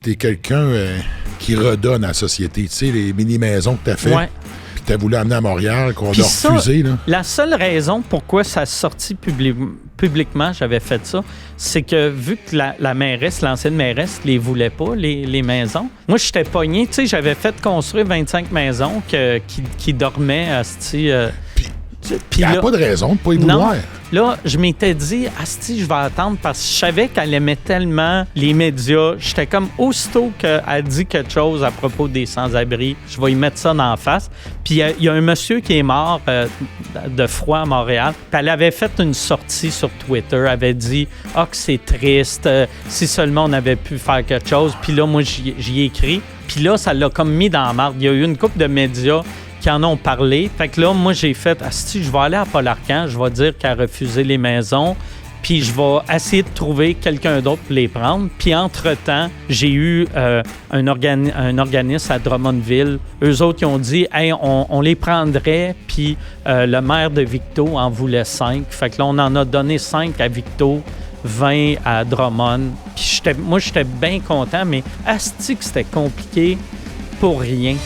t'es quelqu'un qui redonne à la société. Tu sais, les mini-maisons que t'as fait. Ouais. Puis t'as voulu amener à Montréal, qu'on a Puis ça, refusé, là. La seule raison pourquoi ça a sorti publiquement, j'avais fait ça, c'est que vu que la mairesse, l'ancienne mairesse, les voulait pas, les maisons, moi, j'étais pogné. Tu sais, j'avais fait construire 25 maisons qui dormaient, asti. Il n'y a pas de raison de ne pas y vouloir. Non. Là, je m'étais dit, asti, je vais attendre parce que je savais qu'elle aimait tellement les médias. J'étais comme, aussitôt qu'elle dit quelque chose à propos des sans-abri, je vais y mettre ça dans la face. Puis il y a un monsieur qui est mort de froid à Montréal. Puis elle avait fait une sortie sur Twitter. Elle avait dit, que c'est triste. Si seulement on avait pu faire quelque chose. Puis là, moi, j'y ai écrit. Puis là, ça l'a comme mis dans la marde. Il y a eu une couple de médias qui en ont parlé. Fait que là, moi, j'ai fait, asti, je vais aller à Paul Arcand, je vais dire qu'elle a refusé les maisons, puis je vais essayer de trouver quelqu'un d'autre pour les prendre. Puis entre-temps, j'ai eu un organisme à Drummondville. Eux autres, ils ont dit, hey, on les prendrait, puis le maire de Victo en voulait 5. Fait que là, on en a donné 5 à Victo, 20 à Drummond. Puis moi, j'étais bien content, mais asti que c'était compliqué pour rien.